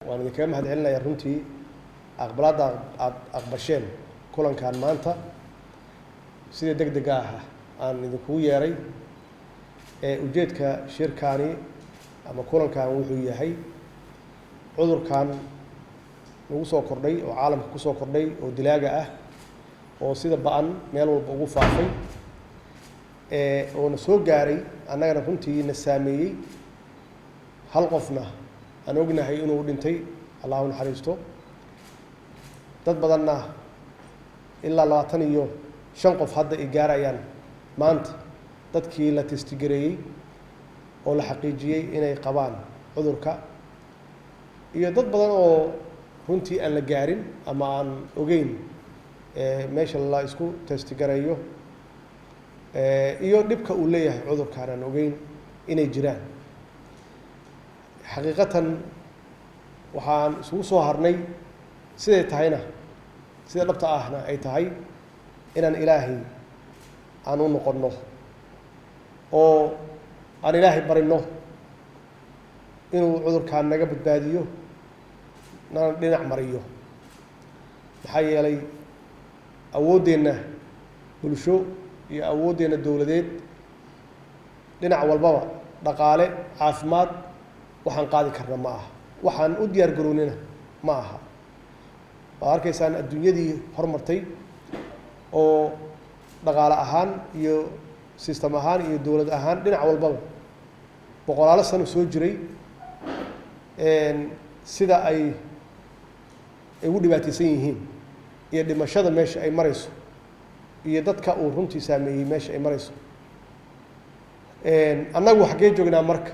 waan idinkaga mahadcelinayaa runtii aqbalada aad aqbasheen kulankan maanta sida degdega ah aan idinku yeeray ujeedka shirkaani ama kulankan wuxuu yahay cudurkan lagu soo kordhay oo caalamka ku soo kordhay oo dilaaga ah oo sida ba'an meel walba ugu faafay oo na soo gaaray annagana runtii na saameeyay hal qofna aan ognahay inuu dhintay Allahu naxariisto dad badanna ilaa 25 qof hadda ay gaarayaan maanta dadkii la testigareeyay oo la xaqiijiyay inay qabaan cudurka iyo dad badan oo runtii aan la gaarin ama aan ogeyn meesha la isku testigareeyo iyo dhibka uu leeyahay cudurkan aan ogeyn inay jiraan xaqiiqatan waxaan isugu soo harnay siday tahayna sida dhabta ahna ay tahay inaan ilaahay aan u noqonno oo aan ilaahay barino inuu cudurkan naga badbaadiyo nana dhinac mariyo maxaa yeelay awoodeenna bulsho iyo awoodeenna dowladeed dhinac walbaba dhaqaale caafimaad waxaan qaadi karna ma aha waxaan u diyaar garoonina ma aha waa arkaysaan adduunyadii hormartay oo dhaqaale ahaan iyo system ahaan iyo dowlad ahaan dhinac walbaba boqolaalo sano soo jiray sida ay ugu dhibaataysan yihiin iyo dhimashada meesha ay marayso iyo dadka uu runtii saameeyey meesha ay marayso annagu xaggee joognaa marka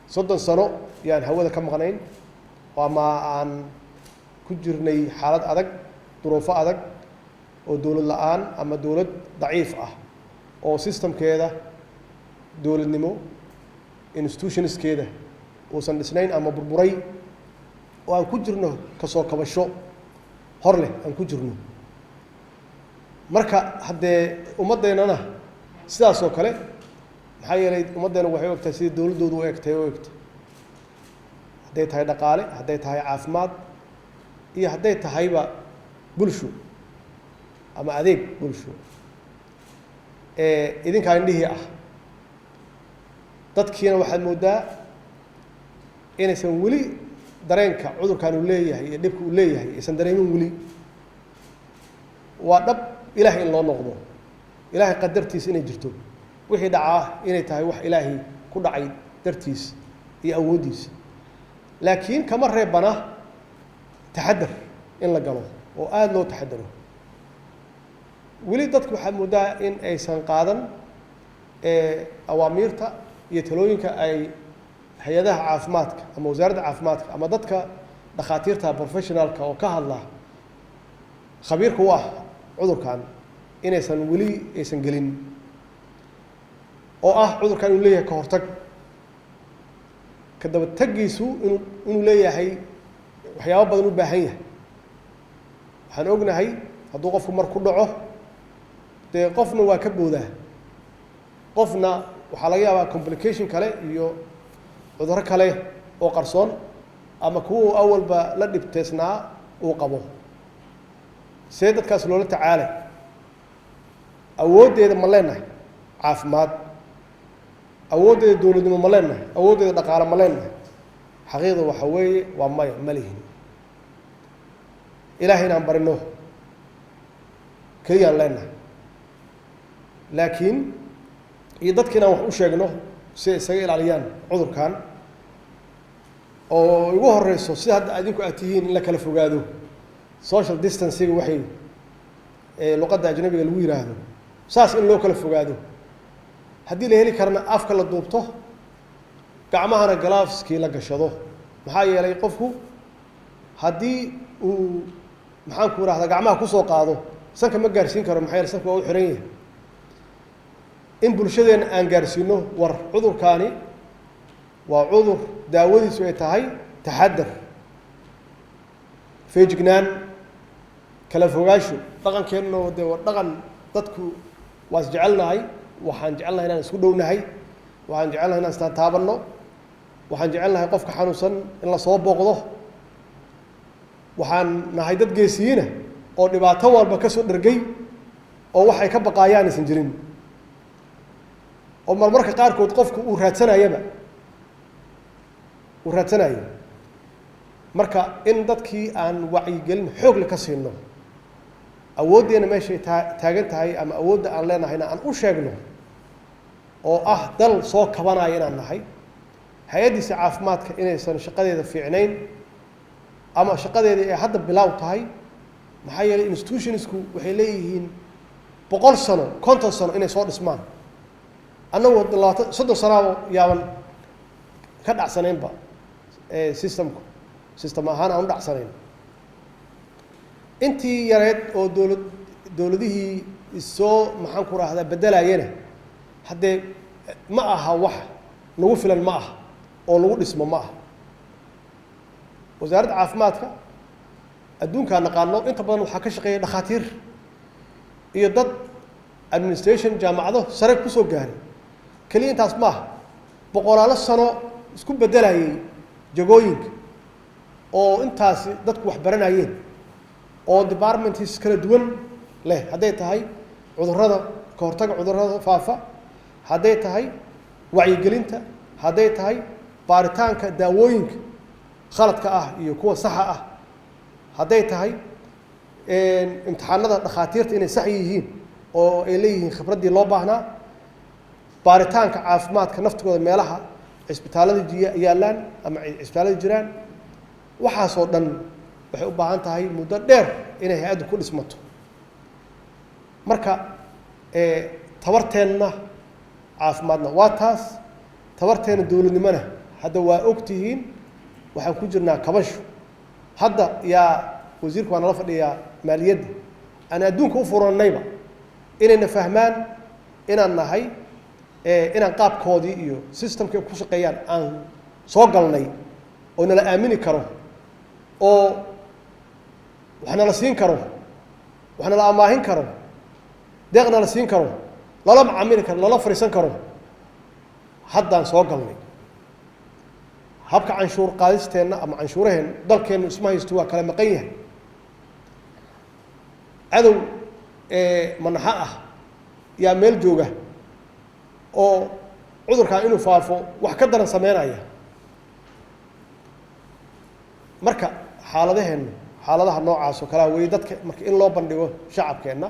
30 sano yaan hawada ka maqnayn ama aan ku jirnay xaalad adag duruufo adag oo dowlad la'aan ama dowlad daciif ah oo systemkeeda dowladnimo institutionskeeda uusan dhisnayn ama burburay oo aan ku jirno kasoo kabasho hor leh aan ku jirno marka haddee ummaddeennana sidaas oo kale maxaa yeelay ummaddeena waxay ogtahay sidii dowladdoodu u egtay hadday tahay dhaqaale hadday tahay caafimaad iyo hadday tahayba bulsho ama adeeg bulsho idinkaa indhihii ah dadkiina waxaad moodaa inaysan weli dareenka cudurkan uu leeyahay iyo dhibka uu leeyahay aysan dareemin weli waa dhab ilaahay in loo noqdo ilaahay qadartiisa inay jirto wixii dhacaa inay tahay wax ilaahay ku dhacay dartiis iyo awoodiisa laakiin kama reebana taxadar in la galo oo aad loo taxadaro weli dadku waxaad moodaa in aysan qaadan awaamiirta iyo talooyinka ay hay-adaha caafimaadka ama wasaaradda caafimaadka ama dadka dhakhaatiirta professionalka oo ka hadla khabiirka u ah cudurkan inaysan weli aysan gelin oo ah cudurkan inuu leeyahay ka hortag ka daba tagiisu inuu leeyahay waxyaabo badan u baahan yahay waxaan ognahay hadduu qofku mar ku dhaco dee qofna waa ka boodaa qofna waxaa laga yaabaa complication kale iyo cudurro kale oo qarsoon ama kuwa awalba la dhibteysnaa uu qabo see dadkaas loola tacaalay awooddeeda ma leenahay caafimaad awooddeeda dowladnimo ma leenahay awooddeeda dhaqaale ma leenahay xaqiiqda waxa weeye waa maya ma lihin ilaahay inaan barino keliyaan leenahay laakiin iyo dadka inaan wax u sheegno si ay isaga ilaaliyaan cudurkan oo ugu horeyso sida hadda adinku aad tihiin in la kala fogaado social distancing waxay luqadda ajnabiga lagu yiraahdo saas in loo kala fogaado haddii la heli karna afka la duubto gacmahana gloveski la gashado maxaa yeelay qofku haddii uu maxaan ku raahdaa gacmaha ku soo qaado sanka ma gaarsiin karo maxaa yeelay sanka waa u xiran yahay in bulshadeena aan gaarsiino war cudurkaani waa cudur daawadiisu ay tahay taxadar feejignaan kala fogaasho dhaqankeenna dee waa dhaqan dadku waa is jecelnahay waxaan jecelnahay inaan isku dhownahay waxaan jecelnahay inaan istaan taabanno waxaan jecelnahay qofka xanuunsan in la soo booqdo waxaan nahay dad geesiyiina oo dhibaato walba ka soo dhargay oo waxay ka baqaayaan aysan jirin oo marmarka qaarkood qofku uu raadsanayaba marka in dadkii aan wacyigelin xoog leh ka siino awooddeena meeshay taagan tahay ama awoodda aan leenahayna aan u sheegno oo ah dal soo kabanaya inaan nahay hay-addiisa caafimaadka inaysan shaqadeeda fiicnayn ama shaqadeeda ay hadda bilaaw tahay maxaa yeelay institutionsku waxay leeyihiin 100 sano 50 sano inay soo dhismaan annagu 30 sano yaaban ka dhacsanaynba system ahaan aan u dhacsanayn intii yareed oo dowladihii isoo maxaan ku raahdaa bedelayana haddee ma aha wax nagu filan ma aha oo lagu dhismo ma aha wasaaradda caafimaadka adduunkaan naqaano inta badan waxaa ka shaqeeya dhakhaatiir iyo dad administration jaamacado sare ku soo gaaray keliya intaas ma aha boqolaalo sano isku bedelayay jagooyinka oo intaasi dadku wax baranayeen oo departments kala duwan leh hadday tahay cudurrada ka hortagga cudurrada faafa hadday tahay wacyigelinta hadday tahay baaritaanka daawooyinka khaladka ah iyo kuwa saxa ah hadday tahay imtixaanada dhakhaatiirta inay sax yihiin oo ay leeyihiin khibraddii loo baahnaa baaritaanka caafimaadka naftigooda meelaha cisbitaalada yaallaan ama cisbitaalada jiraan waxaasoo dhan waxay u baahan tahay muddo dheer inay hay-addu ku dhismato marka tabarteenna caafimaadna waa taas tabarteenna dowladnimona hadda waa og tihiin waxaan ku jirnaa kabasho hadda yaa wasiirku waa nala fadhiyaa maaliyadda aan adduunka u furannayba inayna fahmaan inaan nahay inaan qaabkoodii iyo systemkii ku shaqeeyaan aan soo galnay oo nala aamini karo oo wax nala siin karo wax nala amaahin karo deeq nala siin karo lala macaamili karo lala fariisan karo haddaan soo galnay habka canshuur qaadisteenna ama canshuuraheen dalkeennu isma haysto waa kala maqan yahay cadow manaxa ah yaa meel jooga oo cudurkan inuu faafo wax ka daran sameynaya marka xaaladaha noocaas oo kalea weeye dadka marka in loo bandhigo shacabkeenna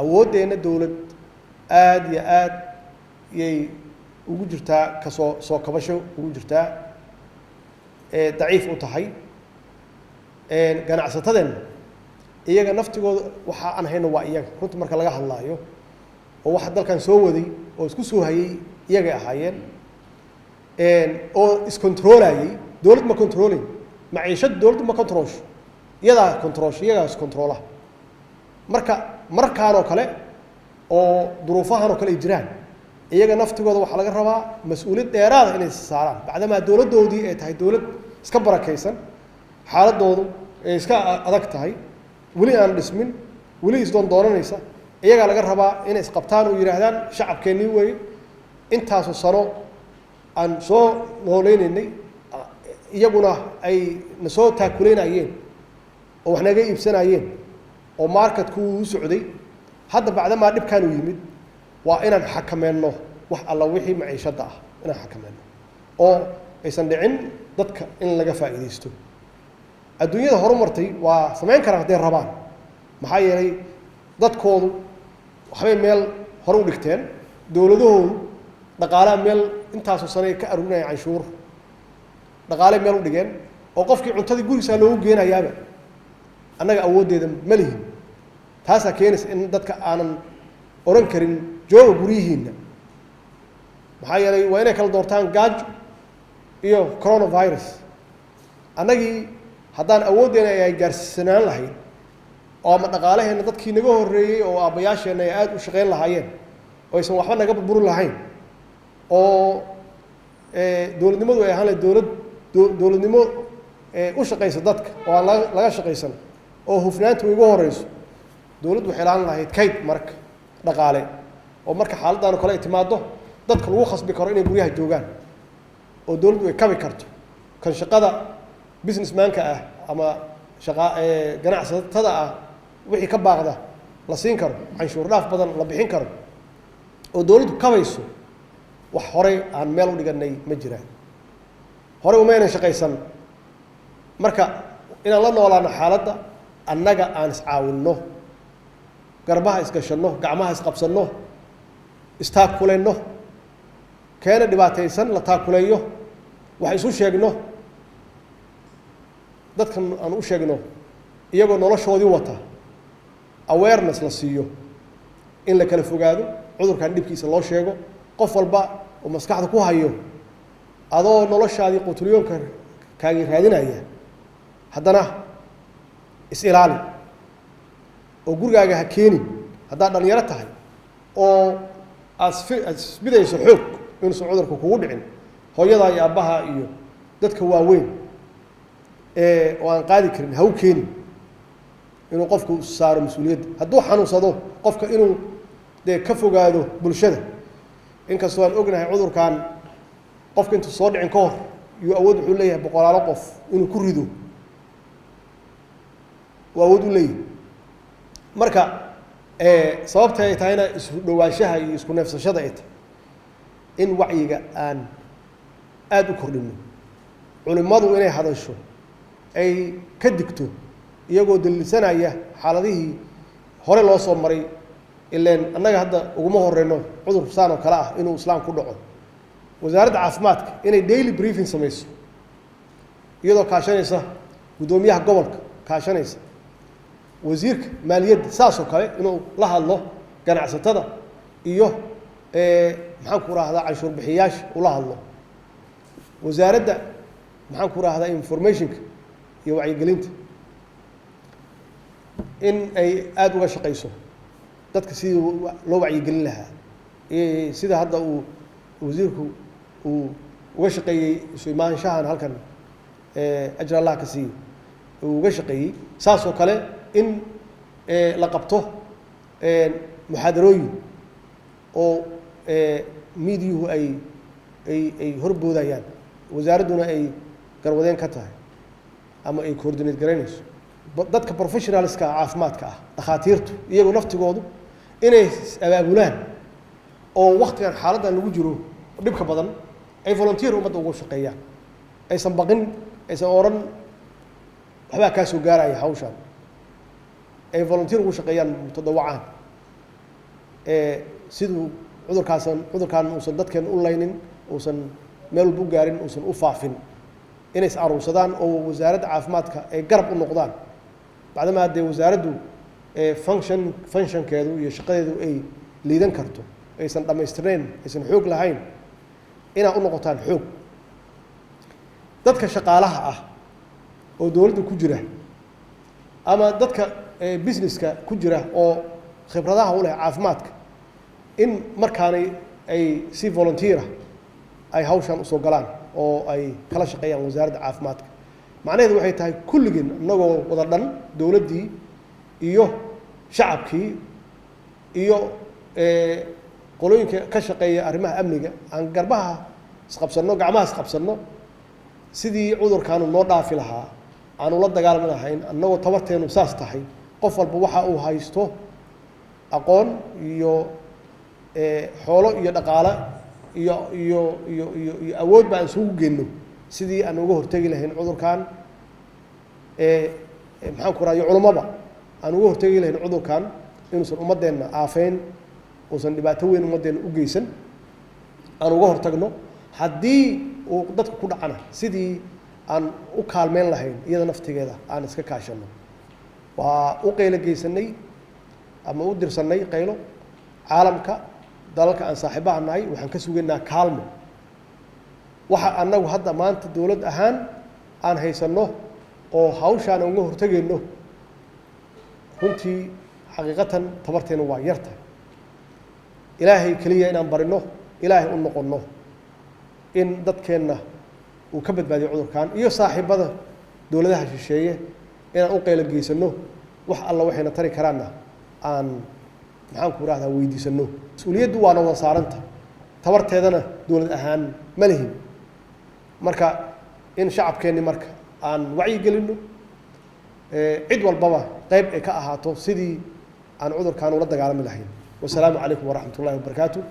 awooddeenna dowlad aada iyo aad yay ugu jirtaa soo kabasho ugu jirtaa daciif u tahay ganacsatadeenna iyaga naftigooda waxa aan hayno waa iyaga runta marka laga hadlaayo oo waxa dalkan soo waday oo isku soo hayay iyagay ahaayeen oo iscontroolayay dowlad ma controlin maciishada dowladdu ma controlsho iyadaa controlsho iyagaas controla marka markaan oo kale oo duruufahan oo kale ay jiraan iyaga naftigooda waxaa laga rabaa mas-uuliyad dheeraada inay saaraan bacdamaa dowladdoodii ay tahay dowlad iska barakaysan xaaladoodu ay iska adag tahay weli aan dhismin weli isdoon doonanaysa iyagaa laga rabaa inay isqabtaan oo yidhaahdaan shacabkeennii weeye intaasoo sano aan soo nooleynaynay iyaguna ay na soo taakuleynayeen oo wax naga iibsanayeen oo marketku u socday hadda bacdamaa dhibkaan u yimid waa inaan xakameenno wax alla wixii maciishadda ah inaan xakameenno oo aysan dhicin dadka in laga faa'iidaysto adduunyada horumartay waa samayn karaan hadday rabaan maxaa yeelay dadkoodu waxbay meel hore u dhigteen dowladahoodu dhaqaalaha meel intaasoo sane ka arurinaya canshuur dhaqaaley meel u dhigeen oo qofkii cuntadii gurigiisaa loogu geenayaaba annaga awooddeeda ma lihin taasaa keenaysa in dadka aanan odhan karin jooga guryihiinna maxaa yeelay waa inay kala doortaan gaajo iyo coronavirus annagii haddaan awooddeena ay gaarsiisanaan lahayd oo ama dhaqaalaheenna dadkii naga horreeyey oo aabbayaasheenna ay aada u shaqayn lahaayeen oo aysan waxba naga burburin lahayn oo dowladnimadu ay ahaan lahayd dowladnimo u shaqaysa dadka oo aan laga shaqaysan oo hufnaanta ugu horeyso dowladdu waxay lahaan lahayd kayd marka dhaqaale oo marka xaaladdan oo kale ay timaado dadka lagu khasbi karo inay guryaha joogaan oo dawladdu ay kabi karto kan shaqada businessman-ka ah ama ganacsatada ah wixii ka baaqda la siin karo canshuur dhaaf badan la bixin karo oo dawladdu kabayso wax horey aan meel u dhiganay ma jiraan horey umaynan shaqaysan marka inaan la noolaano xaaladda annaga aan iscaawinno garbaha isgashanno gacmaha isqabsanno istaakulayno keena dhibaataysan la taakuleeyo wax isu sheegno dadkan aan u sheegno iyagoo noloshoodii wata awareness la siiyo in la kala fogaado cudurkan dhibkiisa loo sheego qof walba oo maskaxda ku hayo adoo noloshaadii qutuliyoonka kaagi raadinaya haddana is-ilaali oo gurigaaga ha keeni haddaad dhalinyaro tahay oo aad isbidayso xoog inuusan cudurka kugu dhicin hooyadaa iyo aabbaha iyo dadka waaweyn oo aan qaadi karin ha u keeni inuu qofku saaro mas-uuliyadda hadduu xanuunsado qofka inuu dee ka fogaado bulshada inkastoo aan ognahay cudurkan qofka intuu soo dhicin ka hor iyuu awood wuxuu leeyahay boqolaalo qof inuu ku rido uu awood u leeyahay marka sababta ay tahayna isku dhawaanshaha iyo isku neefsashada ay tahay in wacyiga aan aada u kordhino culimmadu inay hadasho ay ka digto iyagoo daliilsanaya xaaladihii hore loo soo maray ileen annaga hadda uguma horeyno cudur saan oo kale ah inuu islaam ku dhaco wasaaradda caafimaadka inay daily briefing samayso iyadoo kaashanaysa guddoomiyaha gobolka kaashanaysa wasiirka maaliyadda saas oo kale inuu la hadlo ganacsatada iyo maxaan ku rahdaa canshuur bixiyaasha ula hadlo wasaaradda maxaan ku rahdaa informationka iyo wacyigelinta in ay aada uga shaqayso dadka sidii loo wacyigelin lahaa sida hadda uu wasiirku uu uga shaqeeyey isu imaanshahan halkan ajra allah ka siiyo uu uga shaqeeyey saas oo kale in la qabto muxaadarooyin oo miidiyuhu ay horboodayaan wasaaradduna ay garwadeen ka tahay ama ay coordinate garaynayso dadka professionalska caafimaadka ah dhakhaatiirtu iyagoo naftigoodu inay abaabulaan oo waktigan xaaladdan lagu jiro dhibka badan ay volunteer ummadda ugu shaqeeyaan aysan baqin aysan odhan waxbaa kaa soo gaaraya hawshaan ay volunteer ugu shaqeeyaan mutadawacaan siduu cudurkaan uusan dadkeen u laynin uusan meel walba u gaarin uusan u faafin inay is aruursadaan oo wasaaradda caafimaadka ay garab u noqdaan bacdamaa dee wasaaraddu functionkeedu iyo shaqadeedu ay liidan karto aysan dhammaystirnayn aysan xoog lahayn inaad u noqotaan xoog dadka shaqaalaha ah oo dowladda ku jira ama dadka businesska ku jira oo khibradaha u leh caafimaadka in markaanay ay si volunteera ay hawshan usoo galaan oo ay kala shaqeeyaan wasaaradda caafimaadka macnaheedu waxay tahay kulligeen innagoo wada dhan dowladdii iyo shacabkii iyo qolooyinka ka shaqeeya arrimaha amniga aan garbaha isqabsanno gacmaha isqabsanno sidii cudurkaanu noo dhaafi lahaa aanu la dagaalami lahayn annagoo tabarteenu saas tahay qof walba waxa uu haysto aqoon iyo xoolo iyo dhaqaale iyo awood ba aan isugu geenno sidii aan uga hortegi lahayn cudurkan maxaan ku rahay culummada aan uga hortegi lahayn cudurkan inuusan ummaddeenna aafeyn uusan dhibaato weyn ummaddeenna u geysan aan uga hortagno haddii uu dadka ku dhacana sidii aan u kaalmeyn lahayn iyada naftigeeda aan iska kaashanno waa u qaylo geysanay ama u dirsannay qaylo caalamka dalalka aan saaxiibaha nahay waxaan ka sugaynaa kaalmo waxa annagu hadda maanta dowlad ahaan aan haysanno oo hawshaan uga hortagayno runtii xaqiiqatan tabarteena waa yartahay ilaahay keliya inaan barino ilaahay u noqonno in dadkeenna uu ka badbaadiyo cudurkan iyo saaxiibada dowladaha shisheeye inaan u qaylo geysanno wax alla waxayna tari karaanna aan maxaan ku rahdaa weydiisanno mas-uuliyaddu waana wada saaranta tabarteedana dowlad ahaan ma lihin marka in shacabkeenni marka aan wacyi gelino cid walbaba qayb ay ka ahaato sidii aan cudurkan ula dagaalami lahayn. Wassalaamu calaykum waraxmatullaahi wabarakaatuh.